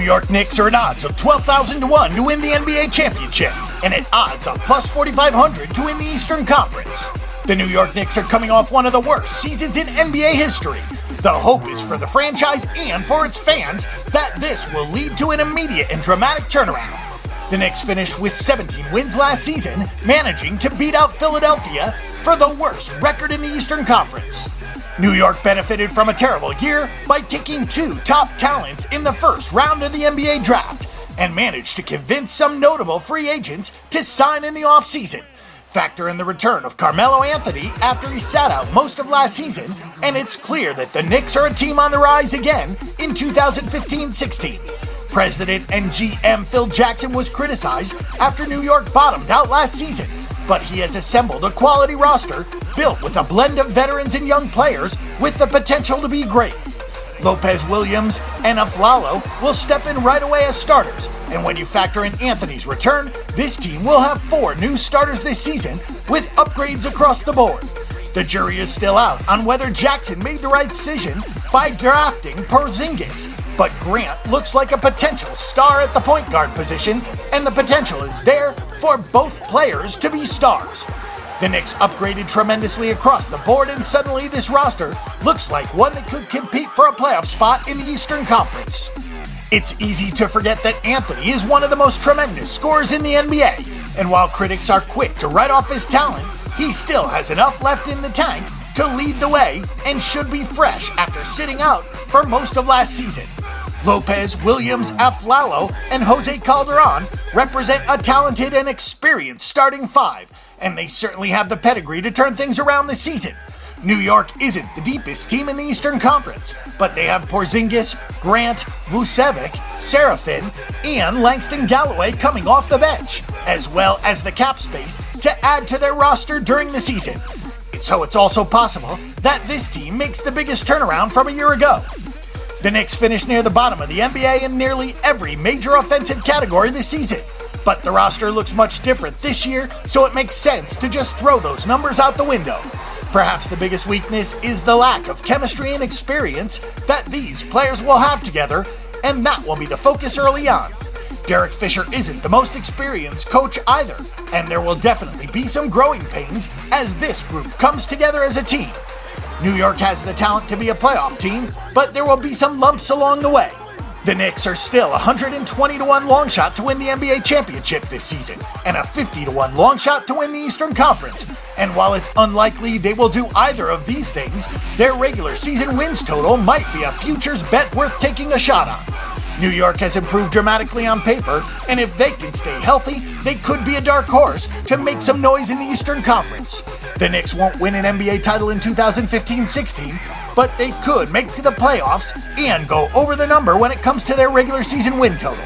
York Knicks are at odds of 12,000 to 1 to win the NBA championship, and at odds of plus 4,500 to win the Eastern Conference. The New York Knicks are coming off one of the worst seasons in NBA history. The hope is for the franchise and for its fans that this will lead to an immediate and dramatic turnaround. The Knicks finished with 17 wins last season, managing to beat out Philadelphia for the worst record in the Eastern Conference. New York benefited from a terrible year by taking two top talents in the first round of the NBA draft and managed to convince some notable free agents to sign in the offseason. Factor in the return of Carmelo Anthony after he sat out most of last season, and it's clear that the Knicks are a team on the rise again in 2015-16. President and GM Phil Jackson was criticized after New York bottomed out last season, but he has assembled a quality roster built with a blend of veterans and young players with the potential to be great. Lopez, Williams, and Aflalo will step in right away as starters, and when you factor in Anthony's return, this team will have 4 new starters this season with upgrades across the board. The jury is still out on whether Jackson made the right decision by drafting Porzingis, but Grant looks like a potential star at the point guard position, and the potential is there for both players to be stars. The Knicks upgraded tremendously across the board, and suddenly this roster looks like one that could compete for a playoff spot in the Eastern Conference. It's easy to forget that Anthony is one of the most tremendous scorers in the NBA, and while critics are quick to write off his talent, he still has enough left in the tank to lead the way and should be fresh after sitting out for most of last season. Lopez, Williams, Aflalo, and Jose Calderon represent a talented and experienced starting 5, and they certainly have the pedigree to turn things around this season. New York isn't the deepest team in the Eastern Conference, but they have Porzingis, Grant, Vucevic, Serafin, and Langston Galloway coming off the bench, as well as the cap space to add to their roster during the season. So it's also possible that this team makes the biggest turnaround from a year ago. The Knicks finished near the bottom of the NBA in nearly every major offensive category this season, but the roster looks much different this year, so it makes sense to just throw those numbers out the window. Perhaps the biggest weakness is the lack of chemistry and experience that these players will have together, and that will be the focus early on. Derek Fisher isn't the most experienced coach either, and there will definitely be some growing pains as this group comes together as a team. New York has the talent to be a playoff team, but there will be some lumps along the way. The Knicks are still a 120 to 1 long shot to win the NBA championship this season, and a 50 to 1 long shot to win the Eastern Conference. And while it's unlikely they will do either of these things, their regular season wins total might be a futures bet worth taking a shot on. New York has improved dramatically on paper, and if they can stay healthy, they could be a dark horse to make some noise in the Eastern Conference. The Knicks won't win an NBA title in 2015-16, but they could make the playoffs and go over the number when it comes to their regular season win total.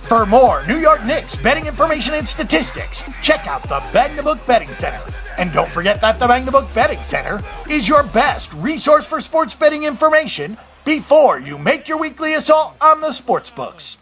For more New York Knicks betting information and statistics, check out the Bang the Book Betting Center. And don't forget that the Bang the Book Betting Center is your best resource for sports betting information before you make your weekly assault on the sports books.